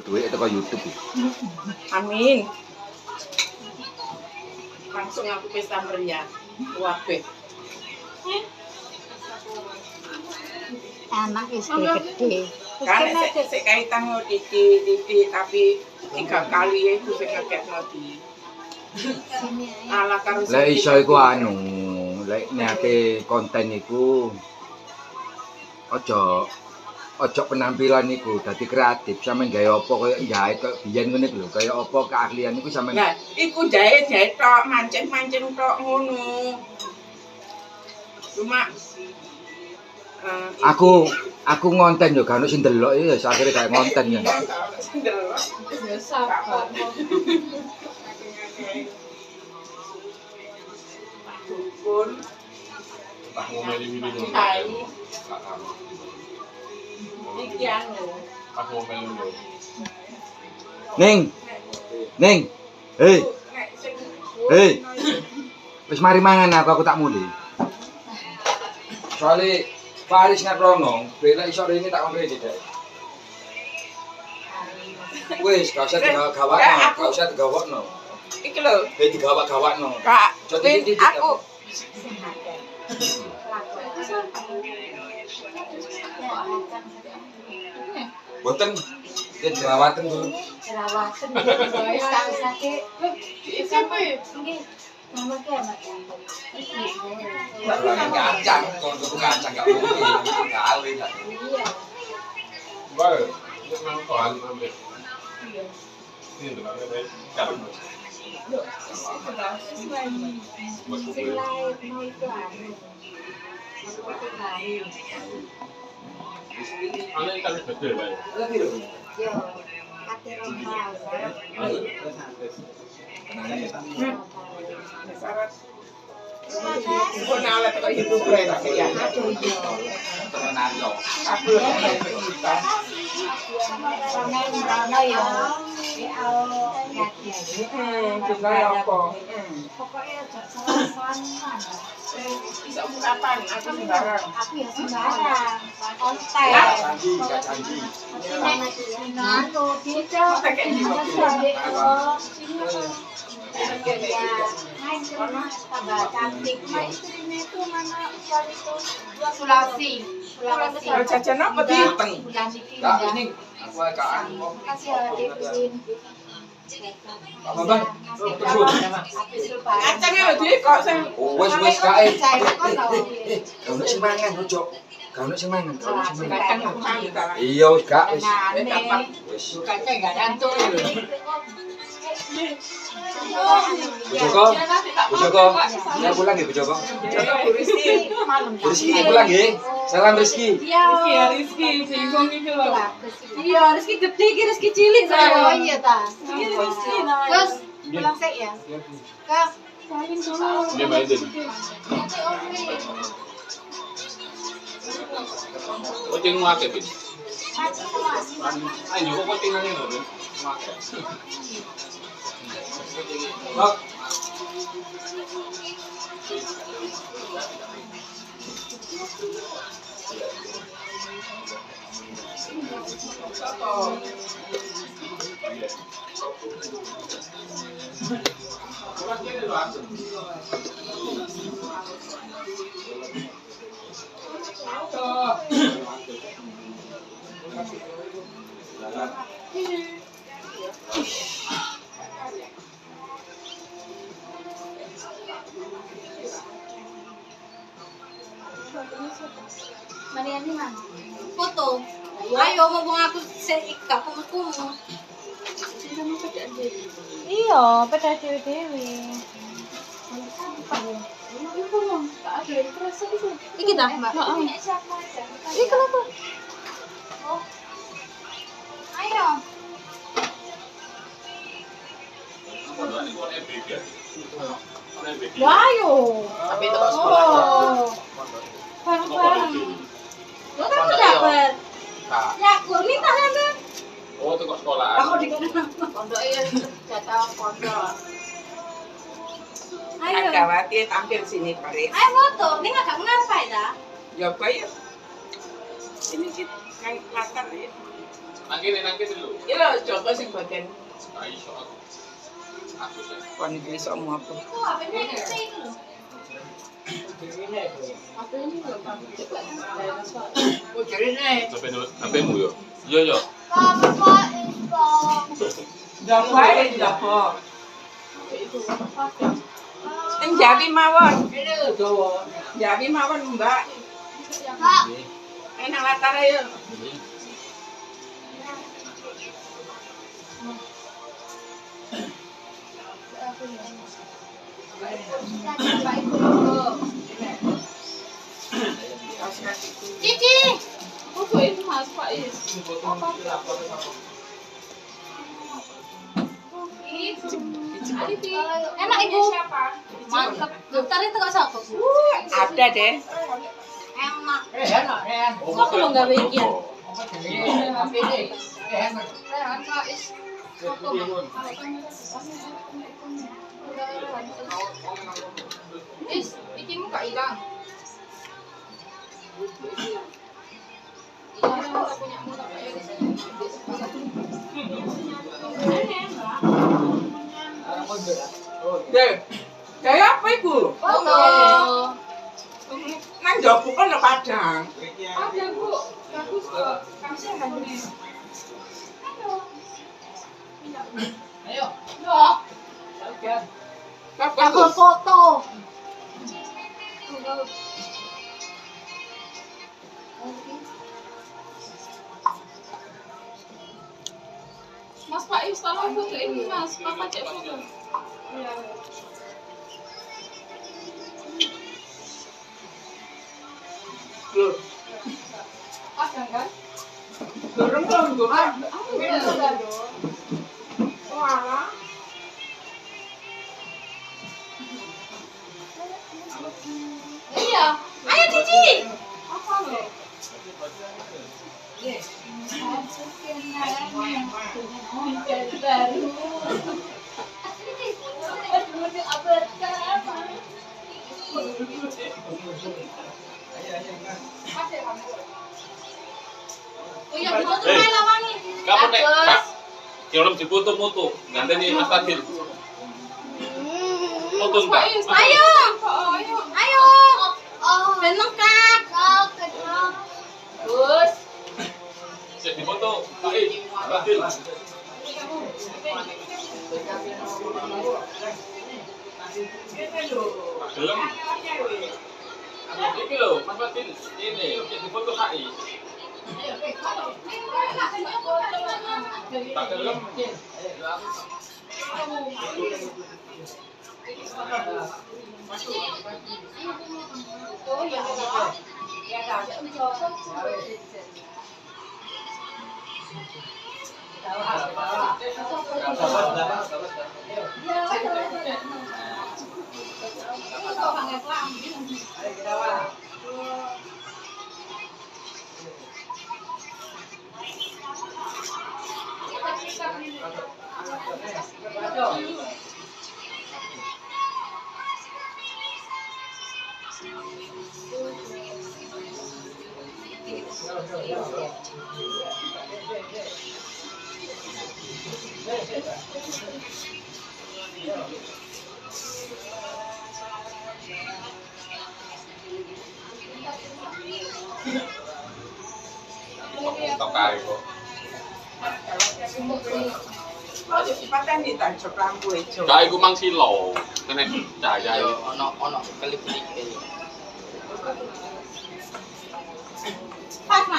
duit teko YouTube. Amin. Langsung aku pesta meriah. Wabe. Anak istri gede. Kan sik kaitan yo titik tapi 3 kali itu sing ngekekno di. Ala karo Lah iso iku anu, lek niate konten iku ojo penampilan iku dadi kreatif, sampean gawe apa koyo jahit koyo biyen ngene lho, kaya apa keahlian iku sampean. Lah, iku jahit tok, mancing tok ngono. Cuma aku ngonten yo gak ono sing ndelok ya akhire gak ngonten ya. Ya sabar. Dukun. Tak mau meli dulu. Hai. Iki anu. Aku mau meli dulu. Ning. Hei, wis mari mangan aku tak muli. Soale Faris ngerono, bela iso rene tak ombe iki, Dek. Wis, gak usah digawakno. Iki lho. Digawak-gawakno. Kak, Titik-titik aku boten yen jerawatan dulu. Jerawatan wis tak usahke. siapa ya? Nggih. Nomor ki Mbak. Kacang, konco kacang gak mungkin kali kan. Iya. Bae, ini nang kohan ambil. Ini tuh kan ada jalan. Sing lain mau itu anu. Seperti lain. Ana ikan gede bae. Yo, ate rombal. Syarat. Kok nalar kok hidup gue tapi ya. Aduh yo. Temenan yo. Aku kita. Sampe merono yo. Al ngati aja. Juga ya apa? Pokoknya aja salah-salah. Bisa kapan? Aku sembarang. Aku ya sembarang. Konten. Gak janji. Nano, dia pakai main ke rumah tambah cantik. Nah istrinya itu mana soal itu Sulawesi. Kalau jajan apa di? Bulan ini Kak, udah. ini aku agak anu. Kasih ya Devin. Pak Bambang, terus. Kacangnya lho di kok sing Wes kae. Saya Gak sing mangan ojo. Gak sing mangan, gak sing mangan. kacang aku mangan ta. Iya wis gak wis. Wis. Kacang enggak ngantuk lho. Bojoko, saya pulang ya Bojoko. Jono Rizki. Rizky pulang ya. Salam Rizky. Iya Rizki bingung iki lho. Iya, Rizky gede, iki Rizky cilik saya. Oh iya ta. Terus pulang sik ya. Kak, saling dulu. Dia bae deh. Kucing muake bin. Ayo kok kucingane lho bin. Muake. Mak. Mariani mana? Foto. Ayo ngomong aku sik gak kumu-kumu. Iya, peda dewe-dewe. Iki dah, Mbak. Ini kenapa? Ayo. Ya ayo. Tapi itu kok sekolah. Bareng-bareng. Lo kan udah dapat. Ya, gue minta sampe. Oh, itu kok sekolah. Aku dikene pondok ya jatah pondok. Ayo. Agawati tampil sini Paris. Ayo foto. Ini agak ngapa ya? Ya apa ya? Ini sih kayak latar ya. Nang kene lho. Iki lho Joko sing bagian Gak iso aku. Aku sih. kon iki iso apa. Itu HP-nya gede itu loh. HP-mu yo. Iya yo. Papa is gone. Joko ae Joko. Sing Jawi mawon. Jawi mawon Mbak. Kak, Nang latar ayo. Cici. Foto itu Mas Faiz. Enak Ibu. Mantap. Dokter itu kok sapa? Ada deh. Enak. Kok belum gawe iki ya? Rehan Faiz. Is, bikinmu gak hilang. Deh. Kayak apa Ibu? Foto. Nang Joko kan lho Padang. Ada Bu, bagus kok. Kasih hadirnya. Yo. Apa Aku tuh? foto. Mas Faiz, tolong foto ini Mas. Papa cek foto. Loh, Ada kan? durung durung. Ada. Walah. Iya. Ayo Cici. Apa lo? Oh iya, foto main lawan nih. Kamu nek Kak. Kalau difoto-foto, ganteni Mas Fadil. Foto enggak? Faiz, Ayo. ayo. Ayo. Ben lengkap. Gus. Sik difoto, Faiz. Fadil. Gelem. Iki lho, Mas Fadil. Ini, sik difoto Faiz. Tak gelem. Oh iya. Tak kare kok. Oh, jadi paten di tancap lampu hijau. Gak iku mang silo. Kene cahaya. ono klip-klip Pas